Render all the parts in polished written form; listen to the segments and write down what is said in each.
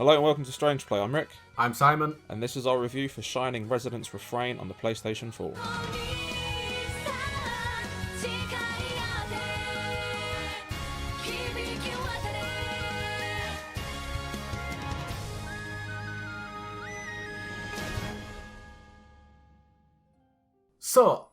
Hello and welcome to Strangeplay, I'm Rik. I'm Simon. And this is our review for Shining Resonance Refrain on the PlayStation 4. So,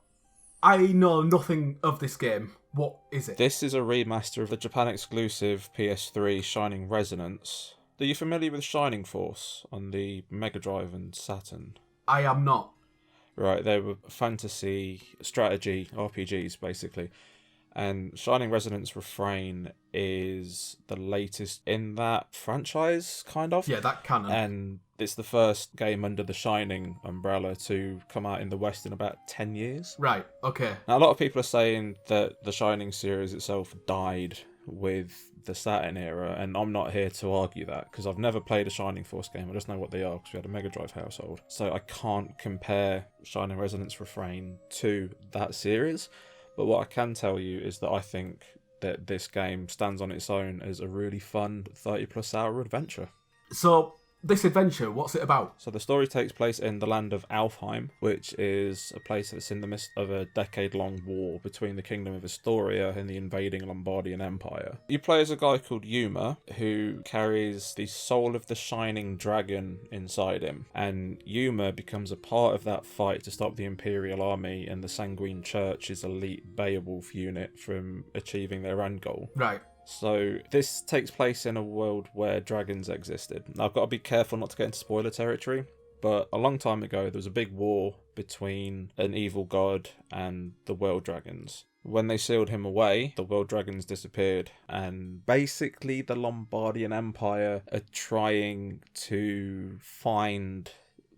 I know nothing of this game. What is it? This is a remaster of the Japan exclusive PS3 Shining Resonance. Are you familiar with Shining Force on the Mega Drive and Saturn? I am not. Right, they were fantasy strategy RPGs basically. And Shining Resonance Refrain is the latest in that franchise, kind of. Yeah, that canon. And it's the first game under the Shining umbrella to come out in the West in about 10 years. Right, okay. Now, a lot of people are saying that the Shining series itself died with the Saturn era, and I'm not here to argue that, because I've never played a Shining Force game. I just know what they are, because we had a Mega Drive household. So I can't compare Shining Resonance Refrain to that series. But what I can tell you is that I think that this game stands on its own as a really fun 30-plus hour adventure. So, this adventure, what's it about? So the story takes place in the land of Alfheim, which is a place that's in the midst of a decade-long war between the Kingdom of Astoria and the invading Lombardian Empire. You play as a guy called Yuma, who carries the soul of the Shining Dragon inside him, and Yuma becomes a part of that fight to stop the Imperial Army and the Sanguine Church's elite Beowulf unit from achieving their end goal. Right. So this takes place in a world where dragons existed. Now, I've got to be careful not to get into spoiler territory, but a long time ago there was a big war between an evil god and the world dragons. When they sealed him away, the world dragons disappeared, and basically the Lombardian Empire are trying to find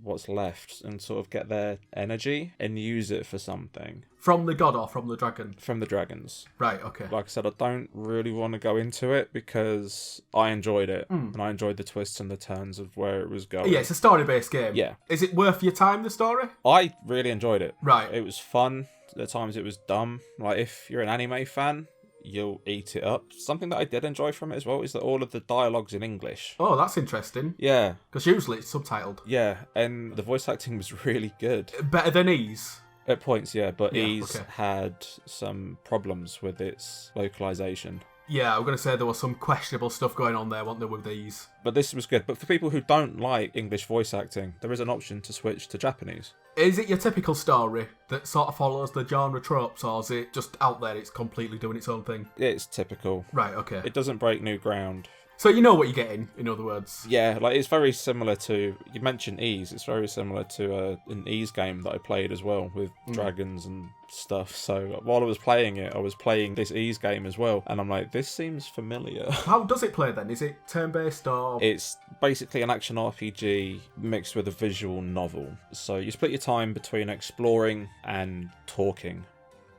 what's left and sort of get their energy and use it for something. From the god or from the dragon? From the dragons. Right, okay. Like I said, I don't really want to go into it because I enjoyed it and I enjoyed the twists and the turns of where it was going. Yeah, it's a story-based game. Yeah. Is it worth your time, the story? I really enjoyed it. Right. It was fun. At times it was dumb. Like, if you're an anime fan, you'll eat it up. Something that I did enjoy from it as well is that all of the dialogue's in English. Oh, that's interesting. Yeah. Because usually it's subtitled. Yeah, and the voice acting was really good. Better than Ease? At points, yeah, but Yeah, Ease okay. had some problems with its localization. Yeah, I'm going to say there was some questionable stuff going on there, wasn't there, with these? But this was good. But for people who don't like English voice acting, there is an option to switch to Japanese. Is it your typical story that sort of follows the genre tropes, or is it just out there, it's completely doing its own thing? It's typical. Right, okay. It doesn't break new ground. So you know what you're getting, in other words? Yeah, like it's very similar to, you mentioned Ease, it's very similar to an Ease game that I played as well with dragons and stuff. So while I was playing it, I was playing this Ease game as well, and I'm like, this seems familiar. How does it play then? Is it turn-based or...? It's basically an action RPG mixed with a visual novel. So you split your time between exploring and talking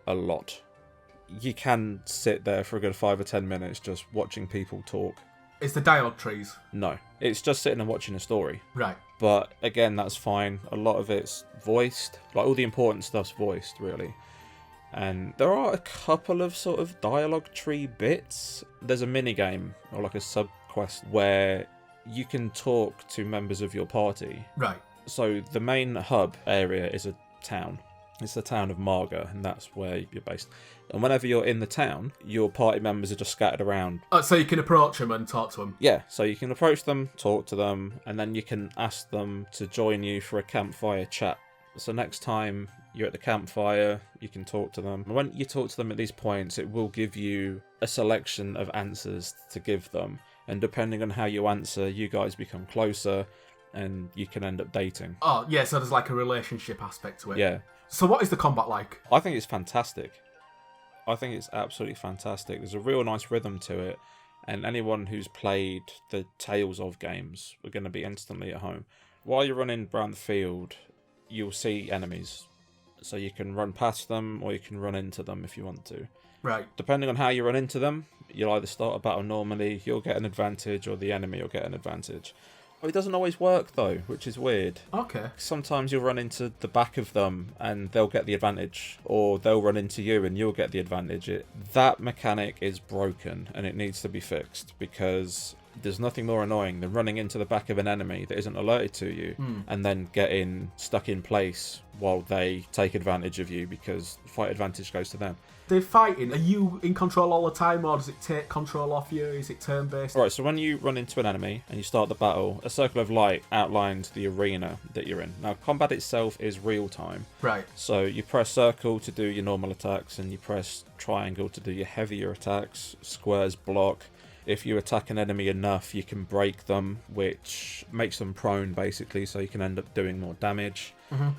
a lot. You can sit there for a good 5 or 10 minutes just watching people talk. Is the dialogue trees? No, it's just sitting and watching a story. Right. But again, that's fine. A lot of it's voiced. Like, all the important stuff's voiced, really. And there are a couple of sort of dialogue tree bits. There's a mini game or like a sub quest where you can talk to members of your party. Right. So the main hub area is a town. It's the town of Marga, and that's where you're based. And whenever you're in the town, your party members are just scattered around. So you can approach them and talk to them? Yeah, so you can approach them, talk to them, and then you can ask them to join you for a campfire chat. So next time you're at the campfire, you can talk to them. When you talk to them at these points, it will give you a selection of answers to give them. And depending on how you answer, you guys become closer, and you can end up dating. Oh, yeah, so there's like a relationship aspect to it. Yeah. So what is the combat like? I think it's fantastic. I think it's absolutely fantastic. There's a real nice rhythm to it, and anyone who's played the Tales of games are going to be instantly at home. While you're running around the field, you'll see enemies. So you can run past them, or you can run into them if you want to. Right. Depending on how you run into them, you'll either start a battle normally, you'll get an advantage, or the enemy will get an advantage. It doesn't always work though, which is weird. Okay. Sometimes you'll run into the back of them and they'll get the advantage, or they'll run into you and you'll get the advantage. That mechanic is broken and it needs to be fixed, because There's nothing more annoying than running into the back of an enemy that isn't alerted to you and then getting stuck in place while they take advantage of you because fight advantage goes to them. The fighting, are you in control all the time, or does it take control off you? Is it turn-based? Right, so when you run into an enemy and you start the battle, a circle of light outlines the arena that you're in. Now, combat itself is real-time. Right. So you press circle to do your normal attacks, and you press triangle to do your heavier attacks. Squares block. If you attack an enemy enough, you can break them, which makes them prone, basically, so you can end up doing more damage.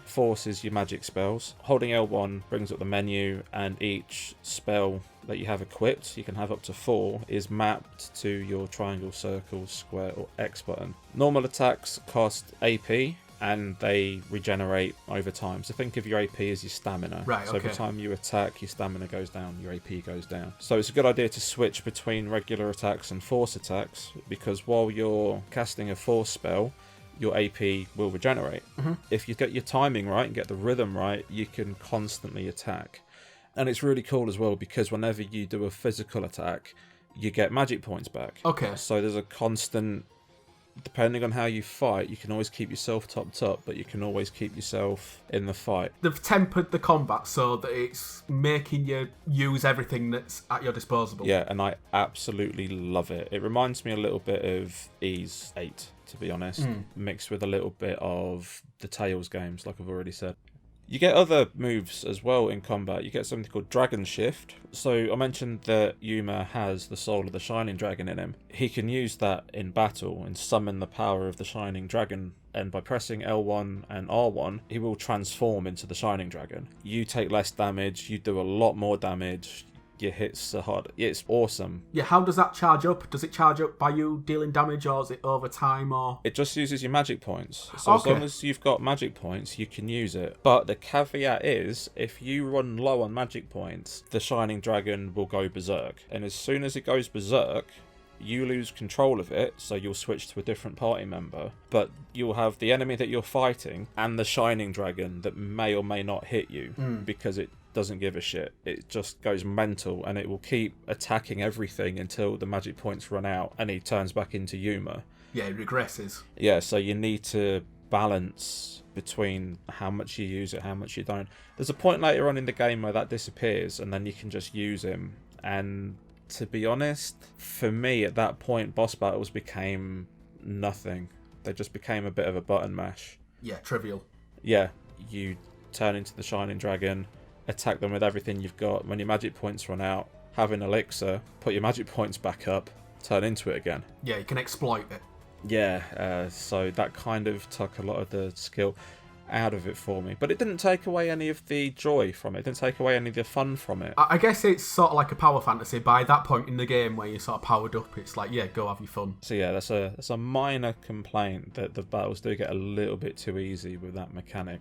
Force is your magic spells. Holding L1 brings up the menu, and each spell that you have equipped, you can have up to 4, is mapped to your triangle, circle, square, or X button. Normal attacks cost AP, and they regenerate over time. So think of your AP as your stamina. Right, so okay. every time you attack, your stamina goes down, your AP goes down. So it's a good idea to switch between regular attacks and force attacks, because while you're casting a force spell, your AP will regenerate. If you get your timing right and get the rhythm right, you can constantly attack. And it's really cool as well, because whenever you do a physical attack, you get magic points back. Okay. So there's a constant... Depending on how you fight, you can always keep yourself topped up, but you can always keep yourself in the fight. They've tempered the combat so that it's making you use everything that's at your disposal. Yeah, and I absolutely love it. It reminds me a little bit of Ys 8, to be honest, mixed with a little bit of the Tales games, like I've already said. You get other moves as well in combat. You get something called Dragon Shift. So I mentioned that Yuma has the soul of the Shining Dragon in him. He can use that in battle and summon the power of the Shining Dragon. And by pressing L1 and R1, he will transform into the Shining Dragon. You take less damage. You do a lot more damage. Your hits are hard. It's awesome. Yeah, how does that charge up? Does it charge up by you dealing damage, or is it over time, or...? It just uses your magic points. So as long as you've got magic points, you can use it. But the caveat is, if you run low on magic points, the Shining Dragon will go berserk. And as soon as it goes berserk, you lose control of it, so you'll switch to a different party member. But you'll have the enemy that you're fighting and the Shining Dragon that may or may not hit you, because it doesn't give a shit. It just goes mental, and it will keep attacking everything until the magic points run out and he turns back into Yuma. Yeah, it regresses. Yeah, so you need to balance between how much you use it, how much you don't. There's a point later on in the game where that disappears, and then you can just use him. And to be honest, for me at that point, boss battles became nothing. They just became a bit of a button mash. Yeah, trivial. Yeah, you turn into the Shining Dragon, attack them with everything you've got. When your magic points run out, have an elixir, put your magic points back up, turn into it again. Yeah, you can exploit it. Yeah, so that kind of took a lot of the skill out of it for me. But it didn't take away any of the joy from it. It didn't take away any of the fun from it. I guess it's sort of like a power fantasy. By that point in the game where you're sort of powered up, it's like, yeah, go have your fun. So yeah, that's a minor complaint, that the battles do get a little bit too easy with that mechanic.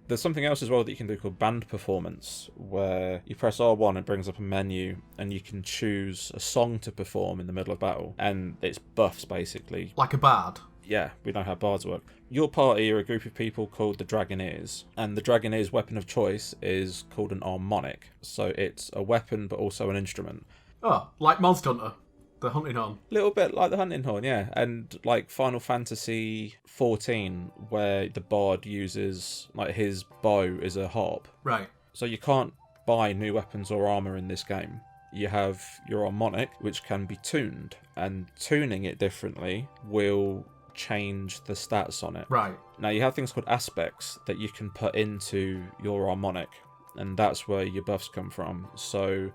There's something else as well that you can do called band performance, where you press R1, it brings up a menu, and you can choose a song to perform in the middle of battle, and it's buffs, basically. Like a bard? Yeah, we know how bards work. Your party are a group of people called the Dragoneers, and the Dragoneers' weapon of choice is called an harmonic. So it's a weapon, but also an instrument. Oh, like Monster Hunter. The hunting horn. A little bit like the hunting horn, yeah. And like Final Fantasy 14, where the bard uses, like, his bow is a harp. Right. So you can't buy new weapons or armor in this game. You have your harmonic, which can be tuned, and tuning it differently will change the stats on it. Right. Now you have things called aspects that you can put into your harmonic, and that's where your buffs come from. So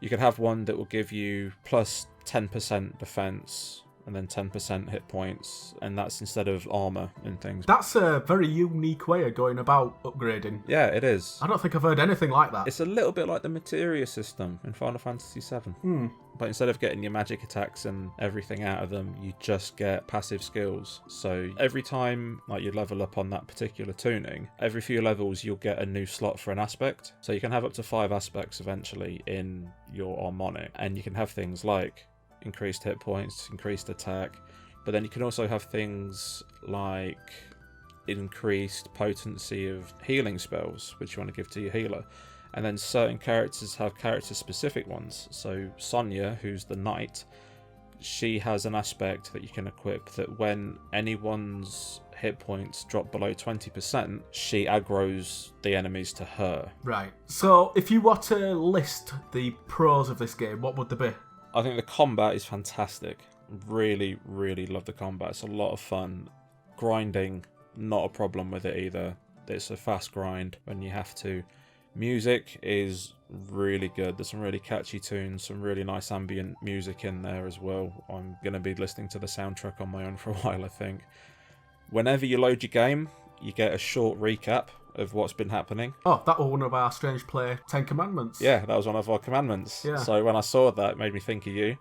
you could have one that will give you plus 10% defense and then 10% hit points, and that's instead of armor and things. That's a very unique way of going about upgrading. Yeah, it is. I don't think I've heard anything like that. It's a little bit like the materia system in Final Fantasy VII. But instead of getting your magic attacks and everything out of them, you just get passive skills. So every time like you level up on that particular tuning, every few levels you'll get a new slot for an aspect. So you can have up to 5 aspects eventually in your harmonic, and you can have things like increased hit points, increased attack, but then you can also have things like increased potency of healing spells, which you want to give to your healer. And then certain characters have character specific ones. So Sonya, who's the knight, she has an aspect that you can equip that when anyone's hit points drop below 20%, she aggroes the enemies to her. Right. So, if you were to list the pros of this game, what would they be? I think the combat is fantastic. Really, really love the combat. It's a lot of fun. Grinding, not a problem with it either. It's a fast grind when you have to. Music is really good. There's some really catchy tunes, some really nice ambient music in there as well. I'm going to be listening to the soundtrack on my own for a while, I think. Whenever you load your game, you get a short recap of what's been happening. Oh, that was one of our Strangeplay 10 Commandments. Yeah, that was one of our commandments. Yeah. So when I saw that, it made me think of you,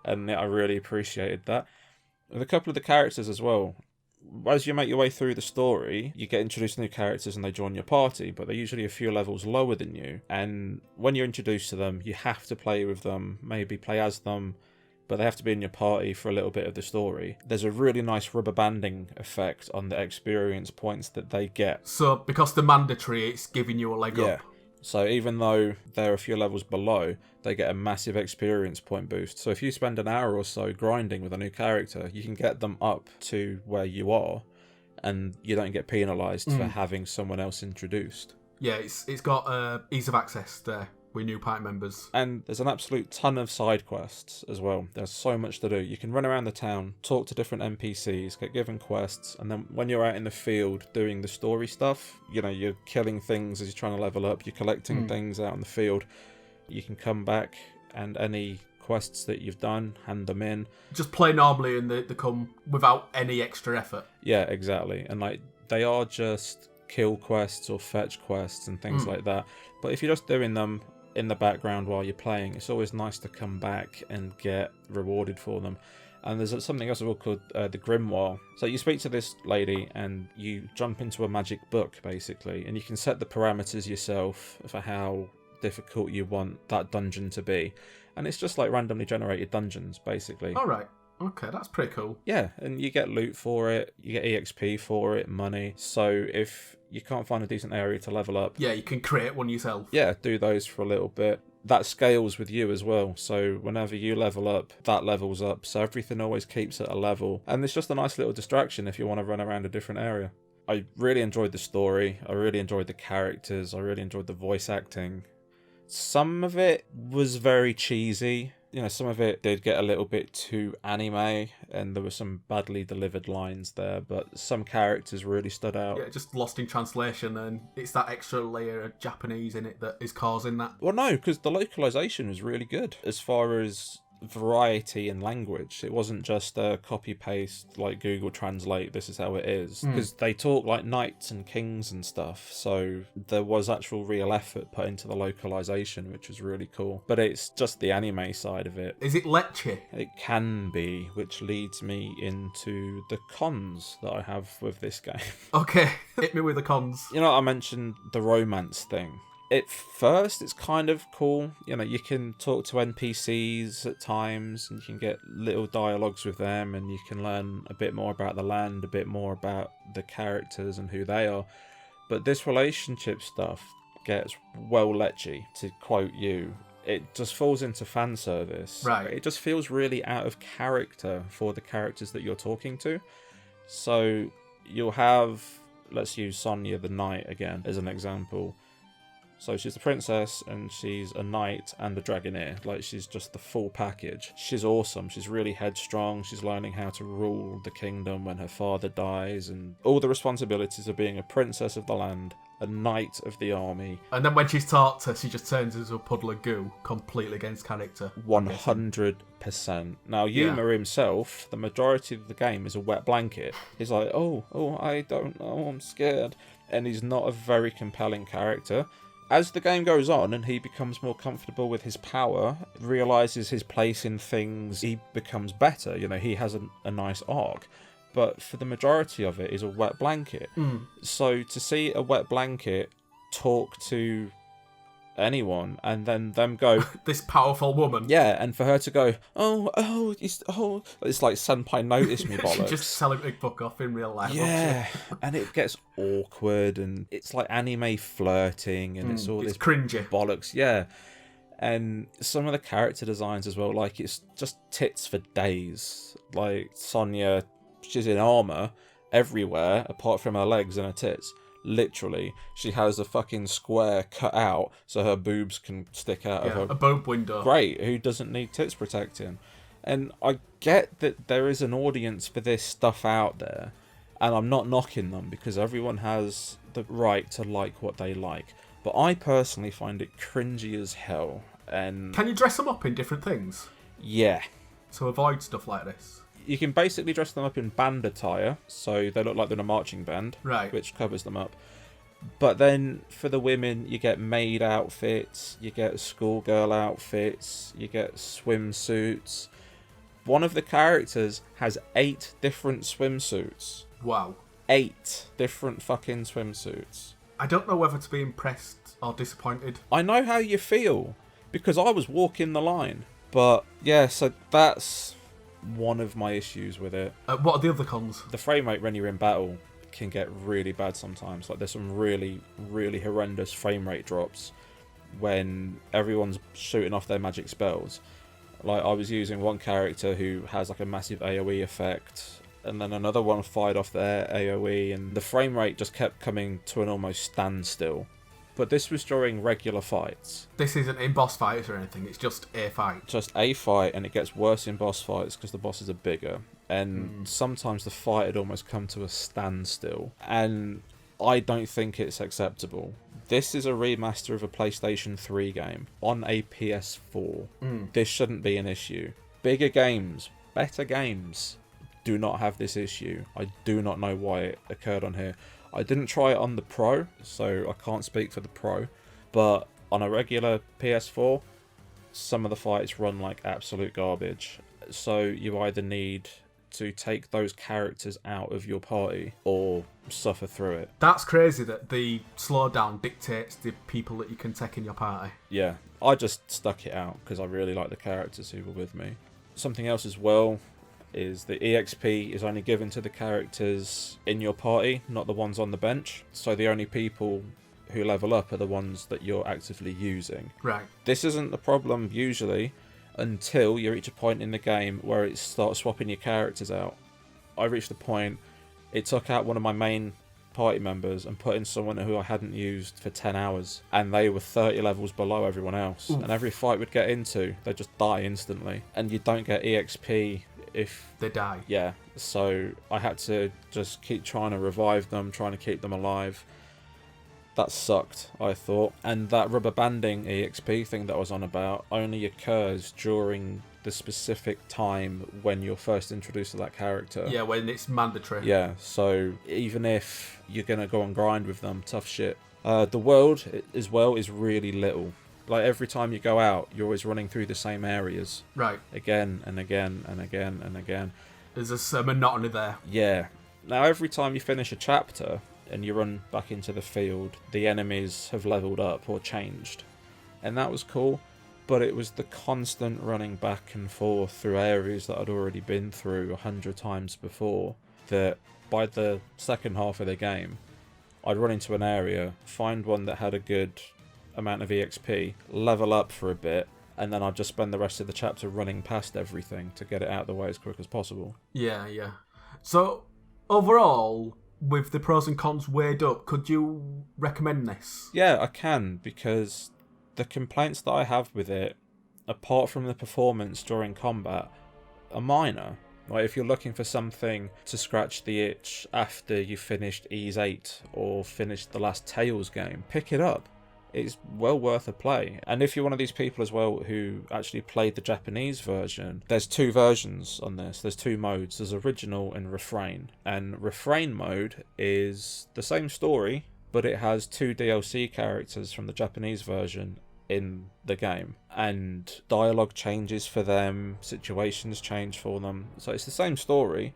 and I really appreciated that. With a couple of the characters as well, as you make your way through the story, you get introduced to new characters and they join your party, but they're usually a few levels lower than you. And when you're introduced to them, you have to play with them, maybe play as them, but they have to be in your party for a little bit of the story. There's a really nice rubber banding effect on the experience points that they get. So, because they're mandatory, it's giving you a leg up. So even though they're a few levels below, they get a massive experience point boost. So if you spend an hour or so grinding with a new character, you can get them up to where you are, and you don't get penalised for having someone else introduced. Yeah, it's got ease of access there with new party members. And there's an absolute ton of side quests as well. There's so much to do. You can run around the town, talk to different NPCs, get given quests, and then when you're out in the field doing the story stuff, you know, you're killing things as you're trying to level up, you're collecting things out in the field. You can come back and any quests that you've done, hand them in. Just play normally and they come without any extra effort. Yeah, exactly. And like they are just kill quests or fetch quests and things like that. But if you're just doing them in the background while you're playing, it's always nice to come back and get rewarded for them. And there's something else called the Grimoire. So you speak to this lady and you jump into a magic book, basically, and you can set the parameters yourself for how difficult you want that dungeon to be. And it's just like randomly generated dungeons, basically. All right. Okay, that's pretty cool. Yeah, and you get loot for it, you get EXP for it, money. So if you can't find a decent area to level up... Yeah, you can create one yourself. Yeah, do those for a little bit. That scales with you as well. So whenever you level up, that levels up. So everything always keeps at a level. And it's just a nice little distraction if you want to run around a different area. I really enjoyed the story. I really enjoyed the characters. I really enjoyed the voice acting. Some of it was very cheesy. You know, some of it did get a little bit too anime, and there were some badly delivered lines there, but some characters really stood out. Yeah, just lost in translation, and it's that extra layer of Japanese in it that is causing that. Well, no, because the localization was really good as far as variety in language. It wasn't just a copy paste like Google Translate, this is how it is, because they talk like knights and kings and stuff, so there was actual real effort put into the localization, which was really cool. But it's just the anime side of it. Is it lecce? It can be, which leads me into the cons that I have with this game. Okay, hit me with the cons. You know, I mentioned the romance thing. At first, it's kind of cool. You know, you can talk to NPCs at times, and you can get little dialogues with them, and you can learn a bit more about the land, a bit more about the characters and who they are. But this relationship stuff gets well lechy, to quote you. It just falls into fan service. Right. It just feels really out of character for the characters that you're talking to. So you'll have, let's use Sonia the Knight again as an example. So she's the princess, and she's a knight and a dragoneer. Like, she's just the full package. She's awesome. She's really headstrong. She's learning how to rule the kingdom when her father dies, and all the responsibilities of being a princess of the land, a knight of the army. And then when she's taught to, she just turns into a puddle of goo, completely against character. 100%. Now, Yuma himself, the majority of the game is a wet blanket. He's like, oh, I don't know, I'm scared. And he's not a very compelling character. As the game goes on and he becomes more comfortable with his power, realises his place in things, he becomes better. You know, he has a nice arc. But for the majority of it is a wet blanket. So to see a wet blanket talk to anyone and then them go... this powerful woman. Yeah, and for her to go, it's like senpai notice me bollocks. Just tell him to fuck off in real life. Yeah, and it gets awkward, and it's like anime flirting, and it's all this cringy bollocks. Yeah, And some of the character designs as well, like, it's just tits for days. Like, Sonya, she's in armour everywhere, apart from her legs and her tits. Literally, she has a fucking square cut out so her boobs can stick out of her. A boob window. Great, who doesn't need tits protecting? And I get that there is an audience for this stuff out there, and I'm not knocking them because everyone has the right to like what they like. But I personally find it cringy as hell. And can you dress them up in different things? Yeah. So avoid stuff like this. You can basically dress them up in band attire, so they look like they're in a marching band, right? Which covers them up. But then for the women, you get maid outfits, you get schoolgirl outfits, you get swimsuits. One of the characters has 8 different swimsuits. Wow. 8 different fucking swimsuits. I don't know whether to be impressed or disappointed. I know how you feel, because I was walking the line. But yeah, so that's one of my issues with it. What are the other cons? The frame rate when you're in battle can get really bad sometimes. Like, there's some really, really horrendous frame rate drops when everyone's shooting off their magic spells. Like, I was using one character who has like a massive AoE effect, and then another one fired off their AoE, and the frame rate just kept coming to an almost standstill. But this was during regular fights. This isn't in boss fights or anything, it's just a fight. Just a fight, and it gets worse in boss fights because the bosses are bigger. And sometimes the fight had almost come to a standstill. And I don't think it's acceptable. This is a remaster of a PlayStation 3 game on a PS4. This shouldn't be an issue. Bigger games, better games do not have this issue. I do not know why it occurred on here. I didn't try it on the Pro, so I can't speak for the Pro. But on a regular PS4, some of the fights run like absolute garbage. So you either need to take those characters out of your party or suffer through it. That's crazy that the slowdown dictates the people that you can take in your party. Yeah, I just stuck it out because I really like the characters who were with me. Something else as well is the EXP is only given to the characters in your party, not the ones on the bench. So the only people who level up are the ones that you're actively using. Right. This isn't the problem usually until you reach a point in the game where it starts swapping your characters out. I reached the point, it took out one of my main party members and put in someone who I hadn't used for 10 hours, and they were 30 levels below everyone else. Oof. And every fight we'd get into, they just die instantly, and you don't get EXP if they die. Yeah, so I had to just keep trying to revive them, trying to keep them alive. That sucked, I thought. And that rubber banding EXP thing that I was on about only occurs during the specific time when you're first introduced to that character. Yeah, when it's mandatory. Yeah, so even if you're going to go and grind with them, tough shit. The world, as well, is really little. Like, every time you go out, you're always running through the same areas. Right. Again and again and again and again. There's a monotony there. Yeah. Now, every time you finish a chapter and you run back into the field, the enemies have leveled up or changed. And that was cool, but it was the constant running back and forth through areas that I'd already been through 100 times before, that by the second half of the game, I'd run into an area, find one that had a good amount of EXP, level up for a bit, and then I'd just spend the rest of the chapter running past everything to get it out of the way as quick as possible. Yeah. So, overall, with the pros and cons weighed up, could you recommend this? Yeah, I can, because the complaints that I have with it, apart from the performance during combat, are minor. Like, if you're looking for something to scratch the itch after you've finished Ys 8 or finished the last Tales game, pick it up. It's well worth a play. And if you're one of these people as well who actually played the Japanese version, there's 2 versions on this. There's 2 modes. There's Original and Refrain. And Refrain mode is the same story, but it has 2 DLC characters from the Japanese version in the game. And dialogue changes for them, situations change for them. So it's the same story,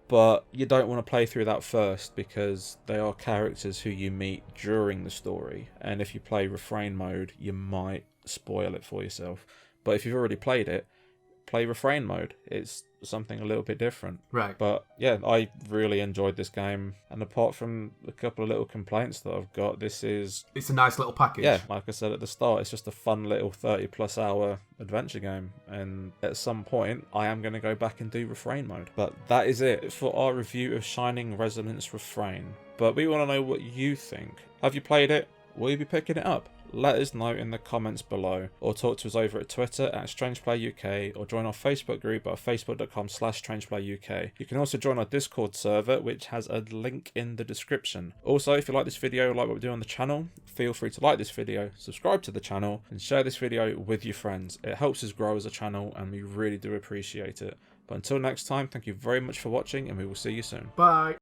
but you don't want to play through that first because they are characters who you meet during the story. And if you play Refrain mode, you might spoil it for yourself. But if you've already played it, play Refrain mode. It's something a little bit different. Right. But yeah, I really enjoyed this game, and apart from a couple of little complaints that I've got, it's a nice little package. Yeah, like I said at the start, it's just a fun little 30+ hour adventure game, and at some point I am going to go back and do Refrain mode. But that is it for our review of Shining Resonance Refrain. But we want to know what you think. Have you played it? Will you be picking it up? Let us know in the comments below, or talk to us over at Twitter at Strangeplay UK, or join our Facebook group at facebook.com/Strangeplay UK. You can also join our Discord server, which has a link in the description. Also, if you like this video, like what we do on the channel, feel free to like this video, subscribe to the channel, and share this video with your friends. It helps us grow as a channel, and we really do appreciate it. But until next time, thank you very much for watching, and we will see you soon. Bye.